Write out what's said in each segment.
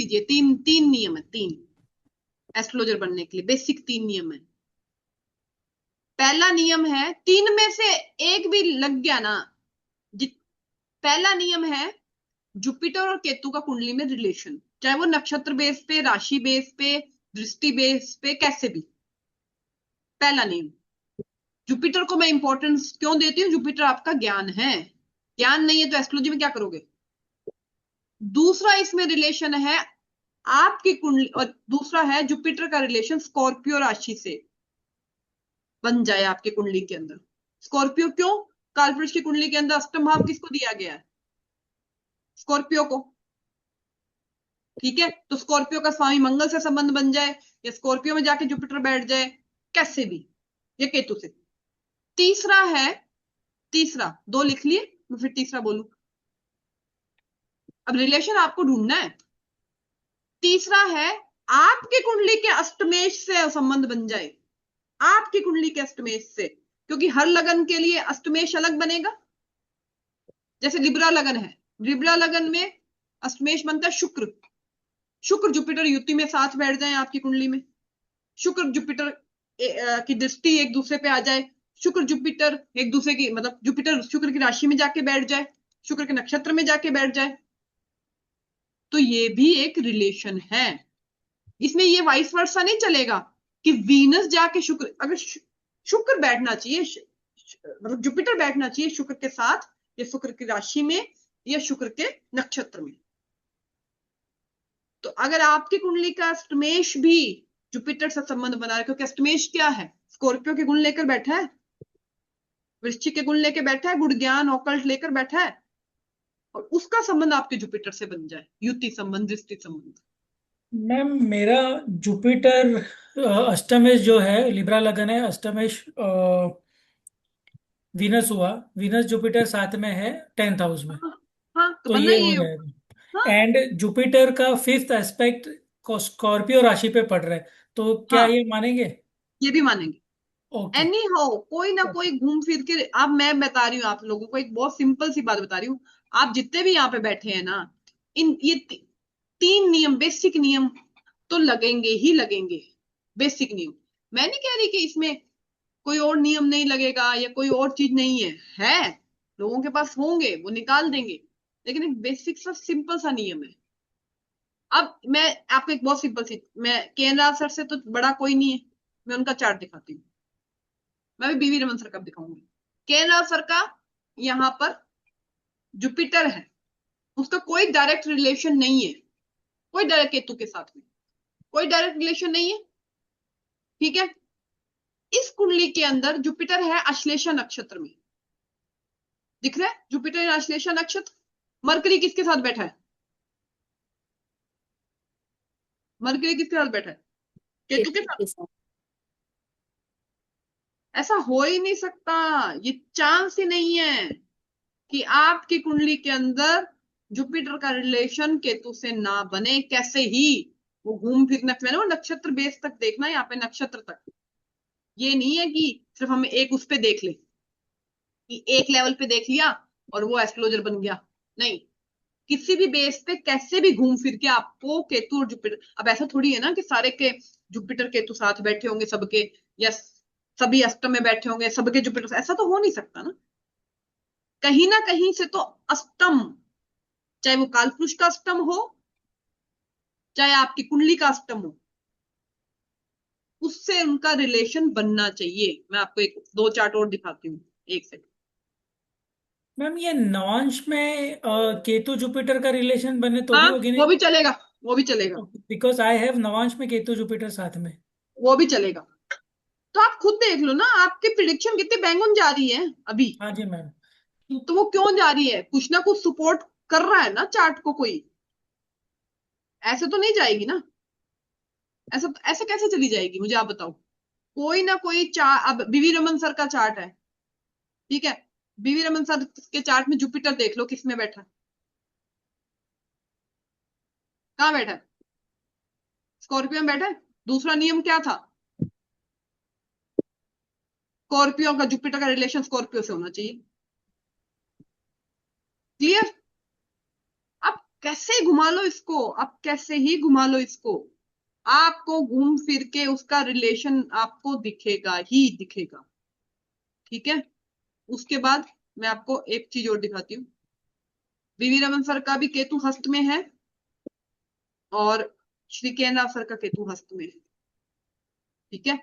लीजिए, तीन तीन नियम है, तीन एस्ट्रोलॉजर बनने के लिए बेसिक तीन नियम है। पहला नियम है, तीन में से एक भी लग गया ना, पहला नियम है जुपिटर और केतु का कुंडली में रिलेशन, चाहे वो नक्षत्र बेस पे, राशि बेस पे, दृष्टि बेस पे, कैसे भी। पहला नियम, जुपिटर को मैं इंपॉर्टेंस क्यों देती हूँ, जुपिटर आपका ज्ञान है, ज्ञान नहीं है तो एस्ट्रोलॉजी में क्या करोगे। दूसरा इसमें रिलेशन है आपकी कुंडली, और दूसरा है जुपिटर का रिलेशन स्कॉर्पियो राशि से बन जाए आपकी कुंडली के अंदर। स्कॉर्पियो क्यों, कालपुरुष की कुंडली के अंदर अष्टम भाव किसको दिया गया है, स्कॉर्पियो को। ठीक है, तो स्कॉर्पियो का स्वामी मंगल से संबंध बन जाए, या स्कॉर्पियो में जाके जुपिटर बैठ जाए, कैसे भी, ये केतु से। तीसरा है, तीसरा दो लिख लिए, मैं फिर तीसरा बोलूं, अब रिलेशन आपको ढूंढना है। तीसरा है आपकी कुंडली के अष्टमेश से संबंध बन जाए, आपकी कुंडली के अष्टमेश से, क्योंकि हर लगन के लिए अष्टमेश अलग बनेगा। जैसे लिब्रा लगन है, लिब्रा लगन में अष्टमेश बनता है शुक्र, शुक्र जुपिटर युति में साथ बैठ जाए आपकी कुंडली में, शुक्र जुपिटर की दृष्टि एक दूसरे पे आ जाए, शुक्र जुपिटर एक दूसरे की, मतलब जुपिटर शुक्र की राशि में जाके बैठ जाए, शुक्र के नक्षत्र में जाके बैठ जाए, तो ये भी एक रिलेशन है। इसमें ये वाइस वर्सा नहीं चलेगा कि वीनस जाके शुक्र, अगर शुक्र बैठना चाहिए, मतलब जुपिटर बैठना चाहिए शुक्र के साथ, या शुक्र की राशि में, या शुक्र के नक्षत्र में। तो अगर आपकी कुंडली का अष्टमेश भी जुपिटर से संबंध बना रहा है, क्योंकि अष्टमेश क्या है, स्कॉर्पियो के गुण लेकर बैठा है, वृश्चिक के गुण लेकर बैठा है, गुण ज्ञान ऑकल्ट लेकर बैठा है, और उसका संबंध आपके जुपिटर से बन जाए, युति संबंध, दृष्टि संबंध। मैम मेरा जुपिटर अष्टमेश जो है लिब्रा लगन है, अष्टमेश वीनस हुआ, वीनस जुपिटर साथ में है 10th हाउस में, हाँ, हाँ तो तो बनना ये ही हो है। हाँ, जाएगा। एंड जुपिटर का 5th एस्पेक्ट को स्कॉर्पियो राशि पे पड़ रहा है, तो क्या हाँ ये मानेंगे? ये भी मानेंगे। ओके। एनी हाउ कोई ना कोई घूम फिर के, अब मैं बता रही हूँ आप लोगों को एक बहुत सिंपल सी बात बता रही हूँ, आप जितने भी यहाँ पे बैठे हैं ना, इन ये तीन नियम, बेसिक नियम तो लगेंगे ही लगेंगे, बेसिक नियम। मैं नहीं कह रही कि इसमें कोई और नियम नहीं लगेगा या कोई और चीज नहीं है लोगों के पास होंगे, वो निकाल देंगे, लेकिन एक बेसिक सा सिंपल सा नियम है। अब मैं आपको एक बहुत सिंपल सी, मैं केंद्र सर से तो बड़ा कोई नहीं है, मैं उनका चार्ट दिखाती हूँ, मैं भी बीवी रमन सर का दिखाऊंगी। केंद्र सर का यहाँ पर जुपिटर है, उसका कोई डायरेक्ट रिलेशन नहीं है, कोई डायरेक्ट केतु के साथ में कोई डायरेक्ट रिलेशन नहीं है। ठीक है, इस कुंडली के अंदर जुपिटर है अश्लेषा नक्षत्र में, दिख रहा है जुपिटर अश्लेषा नक्षत्र। मरकरी किसके साथ बैठा है, मरकरी किसके साथ बैठा है, केतु के केतु साथ। के साथ। ऐसा हो ही नहीं सकता, ये चांस ही नहीं है कि आपकी कुंडली के अंदर जुपिटर का रिलेशन केतु से ना बने, कैसे ही वो घूम फिर, मैंने वो नक्षत्र बेस तक देखना है यहाँ पे, नक्षत्र तक। ये नहीं है कि सिर्फ हम एक उस पे देख ले, कि एक लेवल पे देख लिया और वो एस्ट्रोलॉजर बन गया, नहीं। किसी भी बेस पे कैसे भी घूम फिर के आपको केतु और जुपिटर, अब ऐसा थोड़ी है ना कि सारे के जुपिटर केतु साथ बैठे होंगे सबके, या सभी अष्टम में बैठे होंगे सबके जुपिटर, ऐसा तो हो नहीं सकता ना। कहीं ना कहीं से तो अष्टम, चाहे वो कालपुरुष का अष्टम हो, चाहे आपकी कुंडली का अष्टम हो, उससे उनका रिलेशन बनना चाहिए। मैं आपको एक दो चार्ट और दिखाती हूँ, एक सेकंड। मैम ये नवांश में केतु जुपिटर का रिलेशन बने तो भी हाँ होगी वो नहीं? भी चलेगा, वो भी चलेगा, बिकॉज आई हैव नवांश में केतु जुपिटर साथ में। वो भी चलेगा। तो आप खुद देख लो ना, आपकी प्रिडिक्शन कितनी बैंगन जा रही है अभी, हाँ जी मैम। तो वो क्यों जा रही है, कुछ ना कुछ सपोर्ट कर रहा है ना चार्ट को कोई, ऐसे तो नहीं जाएगी ना, ऐसा ऐसे कैसे चली जाएगी, मुझे आप बताओ। कोई ना कोई चार्ट, अब बीवी रमन सर का चार्ट है, ठीक है, बीवी रमन सर के चार्ट में जुपिटर देख लो किसमें बैठा है, कहाँ बैठा है, स्कॉर्पियो में बैठा है। दूसरा नियम क्या था, स्कॉर्पियो का जुपिटर का रिलेशन स्कॉर्पियो से होना चाहिए, क्लियर। अब कैसे घुमा लो इसको, आप कैसे ही घुमा लो इसको, आपको घूम फिर के उसका रिलेशन आपको दिखेगा ही दिखेगा। ठीक है। उसके बाद मैं आपको एक चीज और दिखाती हूँ। वीवी रमन सर का भी केतु हस्त में है, और श्री के राव सर का केतु हस्त में है। ठीक है।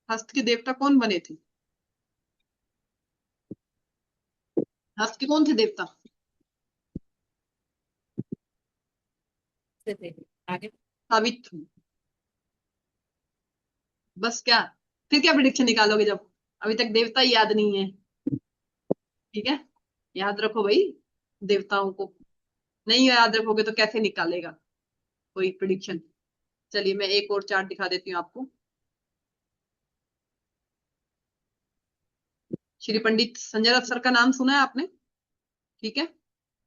हस्त के देवता कौन बने थे? हस्त के कौन थे देवता? आगे। सावित्री। बस क्या, फिर क्या प्रिडिक्शन निकालोगे जब अभी तक देवता ही याद नहीं है? ठीक है, याद रखो भाई देवताओं को। नहीं याद रखोगे तो कैसे निकालेगा कोई प्रिडिक्शन। चलिए मैं एक और चार्ट दिखा देती हूँ आपको। श्री पंडित संजय रथ सर का नाम सुना है आपने? ठीक है।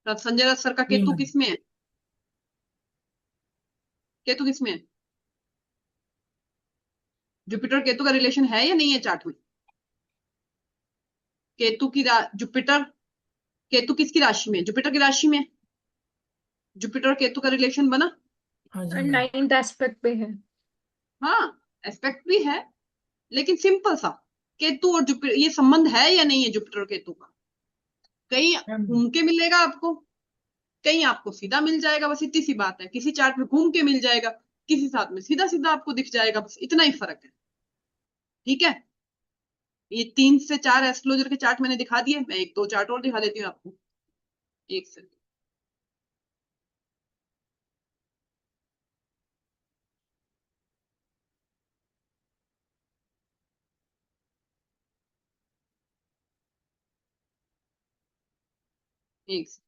संजय रथ सर का जी केतु मैम। किसमें है? केतु किसमें है? जुपिटर केतु का रिलेशन है या नहीं है चार्ट में? केतु की जुपिटर, केतु किसकी राशि में है? जुपिटर की राशि में है। जुपिटर केतु का रिलेशन बना? हाँ जी मैम। नाइन्थ एस्पेक्ट पे है। हाँ, एस्पेक्ट भी है, लेकिन सिंपल सा। केतु और जुपिटर ये संबंध है या नहीं है जुपिटर केतु का? कहीं मैम घूम के मिलेगा आपको, कहीं आपको सीधा मिल जाएगा, बस इतनी सी बात है। किसी चार्ट में घूम के मिल जाएगा, किसी साथ में सीधा सीधा आपको दिख जाएगा, बस इतना ही फर्क है। ठीक है। ये 3 से 4 एस्ट्रोलॉजर के चार्ट मैंने दिखा दिए, मैं एक दो चार्ट और दिखा देती हूँ आपको। एक सेकंड। एक second,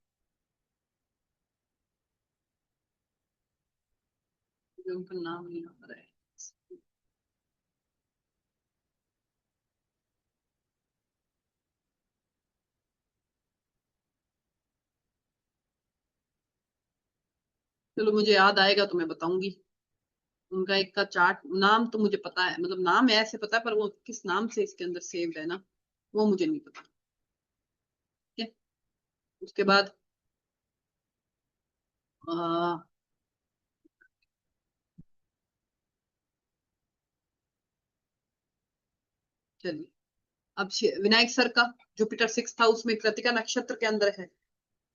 उनका नाम नहीं आ रहा है। चलो मुझे याद आएगा तो मैं बताऊंगी। उनका एक का चार्ट नाम तो मुझे पता है, मतलब नाम ऐसे पता है, पर वो किस नाम से इसके अंदर सेव्ड है ना, वो मुझे नहीं पता। ठीक है। उसके बाद आ, चलिए अब विनायक सर का जुपिटर 6th हाउस में कृतिका नक्षत्र के अंदर है।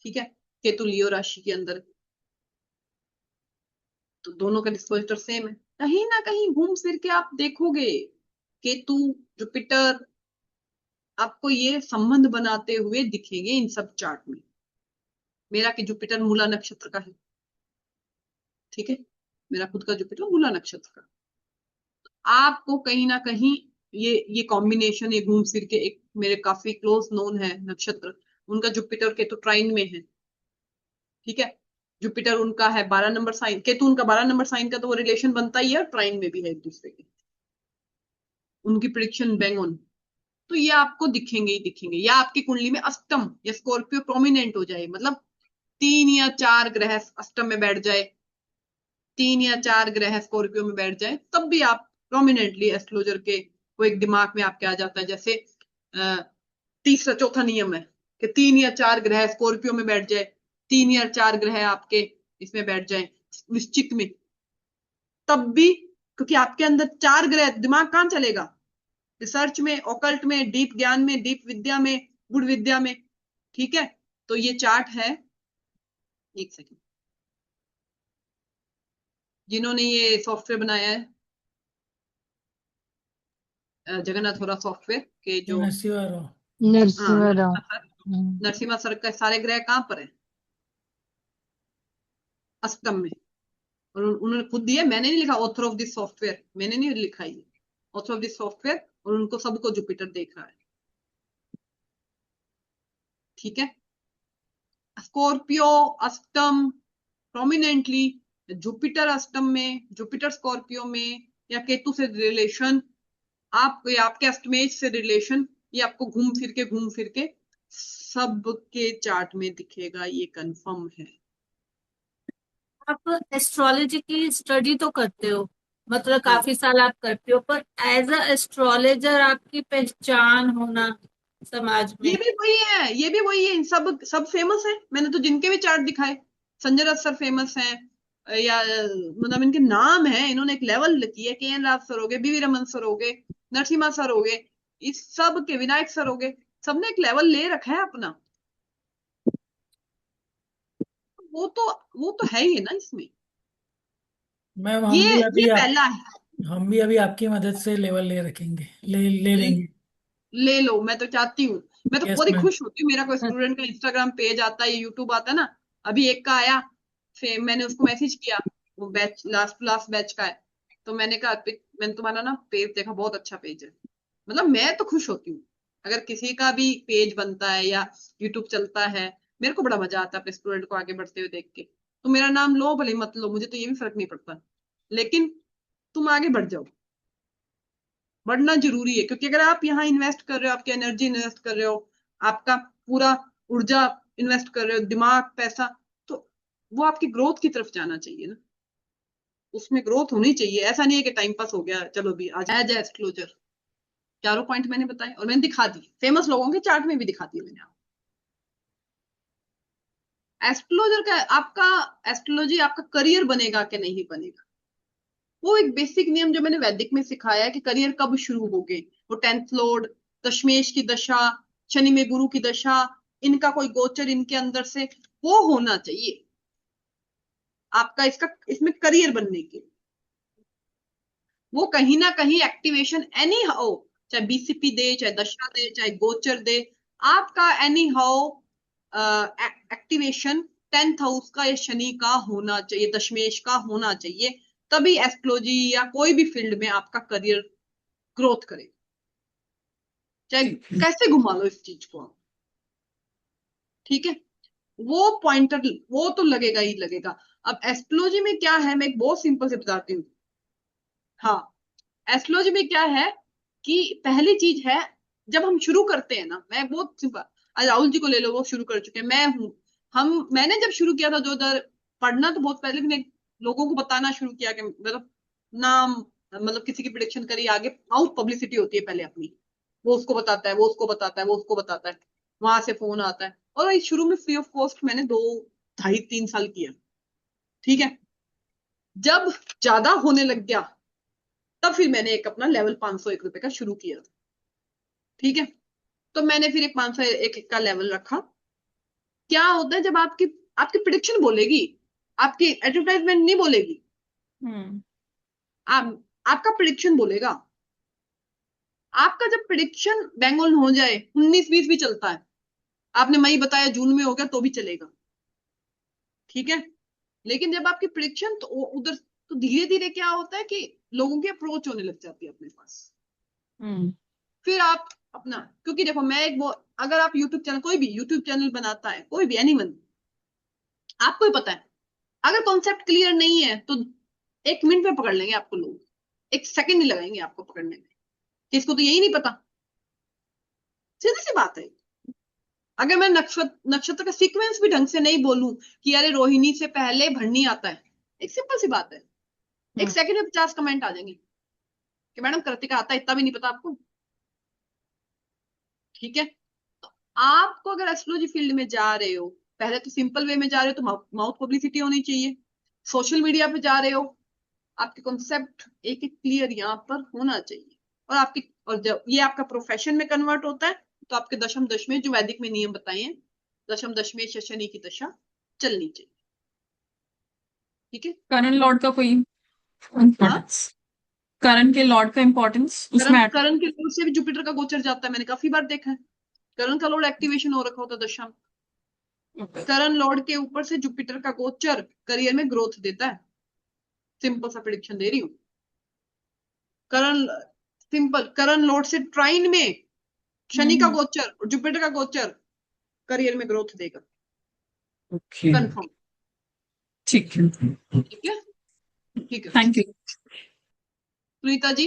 ठीक है। केतु लियो राशि के अंदर है। तो दोनों का डिस्पोजिटर सेम है। कहीं ना कहीं घूम फिर के आप देखोगे केतु जुपिटर आपको ये संबंध बनाते हुए दिखेंगे इन सब चार्ट में। मेरा कि जुपिटर मूला नक्षत्र का है। ठीक है। मेरा खुद का जुपिटर मूला नक्षत्र का। आपको कहीं ना कहीं ये कॉम्बिनेशन, ये घूम फिर के, एक मेरे काफी क्लोज नोन है नक्षत्र, उनका जुपिटर केतु ट्राइन में है। ठीक है। जुपिटर उनका है 12 नंबर साइन, केतु उनका 12 नंबर साइन का, तो वो रिलेशन बनता ही है, और ट्राइन में भी है एक दूसरे के। उनकी प्रिडिक्शन बैंग ऑन। तो ये आपको दिखेंगे ही दिखेंगे, या आपकी कुंडली में अष्टम या स्कॉर्पियो प्रोमिनेंट हो जाए, मतलब 3 या 4 ग्रह अष्टम में बैठ जाए, 3 या 4 ग्रह स्कॉर्पियो में बैठ जाए, तब भी आप प्रोमिनेंटली एस्ट्रोलॉजर के वो एक दिमाग में आपके आ जाता है। जैसे तीसरा चौथा नियम है कि 3 या 4 ग्रह स्कॉर्पियो में बैठ जाए, 3 या 4 ग्रह आपके इसमें बैठ जाए वृश्चिक में, तब भी, क्योंकि आपके अंदर 4 ग्रह, दिमाग कहाँ चलेगा? रिसर्च में, ऑकल्ट में, डीप ज्ञान में, डीप विद्या में, गुड़ विद्या में। ठीक है। तो ये चार्ट है। एक सेकंड। जिन्होंने ये सॉफ्टवेयर बनाया है, जगन्नाथ होरा सॉफ्टवेयर के ये जो, नरसिंहा राव। हाँ नरसिंहा राव। नरसिम्हा सर, नरसिम्हा सर का सारे ग्रह कहाँ पर है? अष्टम में। और उन्होंने खुद दिया, मैंने नहीं लिखा, ऑथर ऑफ दिस सॉफ्टवेयर मैंने नहीं लिखा, ये ऑथर ऑफ दिस सॉफ्टवेयर, और उनको सबको जुपिटर देख रहा है। ठीक है। स्कॉर्पियो अष्टम प्रोमिनेंटली, जुपिटर अष्टम में, जुपिटर स्कॉर्पियो में, या केतु से रिलेशन, आप या आपके अष्टमेश से रिलेशन, ये आपको घूम फिर के सबके चार्ट में दिखेगा, ये कंफर्म है। आप एस्ट्रोलॉजी की स्टडी तो करते हो, मतलब हाँ, काफी साल आप करते हो, पर एज अ एस्ट्रोलॉजर आपकी पहचान होना समाज ये में। भी वही है, ये भी वही है, सब सब फेमस है, मैंने तो जिनके भी चार्ट दिखाए संजय दत्त सर फेमस हैं या मतलब इनके नाम है, इन्होंने एक लेवल की है, के एन राव सर हो गए, बीवी रमन सर हो गए, नरसिम्हा सर हो गए, इस सब के विनायक सर हो गए, सबने एक लेवल ले रखा है अपना। वो तो है ही है ना इसमें। मैम ये पहला है। हम भी अभी आपकी मदद से लेवल ले रखेंगे, ले लेंगे। ले लो, मैं तो चाहती हूँ, मैं तो यस बड़ी मैम। खुश होती हूँ। मेरा कोई स्टूडेंट का इंस्टाग्राम पेज आता है, यूट्यूब आता है ना, अभी एक का आया, फिर मैंने उसको मैसेज किया, वो बैच लास्ट बैच का है, तो मैंने कहा मैंने तुम्हारा ना पेज देखा, बहुत अच्छा पेज है। मतलब मैं तो खुश होती हूँ अगर किसी का भी पेज बनता है या यूट्यूब चलता है, मेरे को बड़ा मजा आता है अपने स्टूडेंट को आगे बढ़ते हुए देख के। तो मेरा नाम लो भले मत लो, मुझे तो ये भी फर्क नहीं पड़ता, लेकिन तुम आगे बढ़ जाओ, बढ़ना जरूरी है। क्योंकि अगर आप यहाँ इन्वेस्ट कर रहे हो, आपकी एनर्जी इन्वेस्ट कर रहे हो, आपका पूरा ऊर्जा इन्वेस्ट कर रहे हो, दिमाग पैसा, तो वो आपकी ग्रोथ की तरफ जाना चाहिए ना, उसमें ग्रोथ होनी चाहिए। ऐसा नहीं है कि टाइम पास हो गया चलो भी आज एज एस्ट्रोलॉजर। चारों पॉइंट मैंने बताए और मैंने दिखा दी, फेमस लोगों के चार्ट में भी दिखा दिया मैंने। एस्ट्रोलॉजर का आपका एस्ट्रोलॉजी आपका करियर बनेगा कि नहीं बनेगा, वो एक बेसिक नियम जो मैंने वैदिक में सिखाया है कि करियर कब शुरू हो गए, वो 10th लॉर्ड, दशमेश की दशा, शनि में गुरु की दशा, इनका कोई गोचर इनके अंदर से वो होना चाहिए आपका इसमें करियर बनने के। वो कहीं ना कहीं एक्टिवेशन एनी हाउ, चाहे बीसीपी दे, चाहे दशा दे, चाहे गोचर दे, आपका any how activation 10th house का या शनि का होना चाहिए, दशमेश का होना चाहिए, तभी एस्ट्रोलॉजी या कोई भी फील्ड में आपका करियर ग्रोथ करे, चाहे कैसे घुमा लो इस चीज को आप। ठीक है, वो पॉइंटर वो तो लगेगा ही लगेगा। अब एस्ट्रोलॉजी में क्या है, मैं एक बहुत सिंपल से बताती हूँ। हाँ, एस्ट्रोलॉजी में क्या है कि पहली चीज है, जब हम शुरू करते हैं ना, मैं बहुत सिंपल, आज राहुल जी को ले लो, वो शुरू कर चुके हैं, मैं हूँ, मैंने जब शुरू किया था 2000 पढ़ना, तो बहुत पहले मैंने लोगों को बताना शुरू किया कि मतलब नाम, मतलब किसी की प्रिडिक्शन करी, आगे माउथ पब्लिसिटी होती है पहले अपनी, वो उसको बताता है, वो उसको बताता है, वो उसको बताता है, वहां से फोन आता है, और शुरू में फ्री ऑफ कॉस्ट मैंने 2 ढाई 3 साल किया। ठीक है, जब ज्यादा होने लग गया तब फिर मैंने एक अपना लेवल 501 रुपए का शुरू किया था। ठीक है, तो मैंने फिर एक 501 का लेवल रखा। क्या होता है, जब आपकी आपकी प्रिडिक्शन बोलेगी, आपकी एडवर्टाइजमेंट नहीं बोलेगी, आपका प्रिडिक्शन बोलेगा। आपका जब प्रिडिक्शन बैंग ऑन हो जाए, 19-20 भी चलता है, आपने मई बताया जून में हो गया तो भी चलेगा। ठीक है, लेकिन जब आपकी प्रिडिक्शन तो उधर, तो धीरे धीरे क्या होता है कि लोगों की अप्रोच होने लग जाती है अपने पास। फिर आप अपना, क्योंकि देखो मैं एक वो, अगर आप यूट्यूब चैनल, कोई भी यूट्यूब चैनल बनाता है, कोई भी एनीवन, आपको ही पता है, अगर कॉन्सेप्ट क्लियर नहीं है तो 1 मिनट में पकड़ लेंगे आपको लोग, 1 सेकंड नहीं लगाएंगे आपको पकड़ने में, किसको तो यही नहीं पता, सीधी सी बात है। अगर मैं नक्षत्र का सीक्वेंस भी ढंग से नहीं बोलूं कि अरे रोहिणी से पहले भरनी आता है, एक सिंपल सी बात है, 1 सेकंड में 50 कमेंट आ जाएंगे कि मैडम कृतिका आता है, इतना भी नहीं पता आपको। ठीक है, तो आपको अगर एस्ट्रोलॉजी फील्ड में जा रहे हो, पहले तो सिंपल वे में जा रहे हो तो माउथ पब्लिसिटी होनी चाहिए, सोशल मीडिया पे जा रहे हो, आपके कॉन्सेप्ट एक एक क्लियर यहाँ पर होना चाहिए, और जब ये आपका प्रोफेशन में कन्वर्ट होता है तो आपके दशम दशमेश जो वैदिक में नियम बताए हैं, दशम दशमेश या शनि की दशा चलनी चाहिए। ठीक है, करण लॉर्ड का कोई इम्पोर्टेंस, करण के लॉर्ड का इम्पोर्टेंस उसमें करण के लॉर्ड से भी जुपिटर का गोचर जाता है, मैंने काफी बार देखा है, करण का लॉर्ड एक्टिवेशन हो रखा होता है दशा में। करण लॉर्ड के ऊपर से जुपिटर का गोचर करियर में ग्रोथ देता है, सिंपल सा प्रिडिक्शन दे रही हूँ। करण सिंपल, करण लॉर्ड से ट्राइन में शनि का गोचर और जुपिटर का गोचर करियर में ग्रोथ देगा, कंफर्म। ठीक है, ठीक है, ठीक है, थैंक यू। सुनीता जी।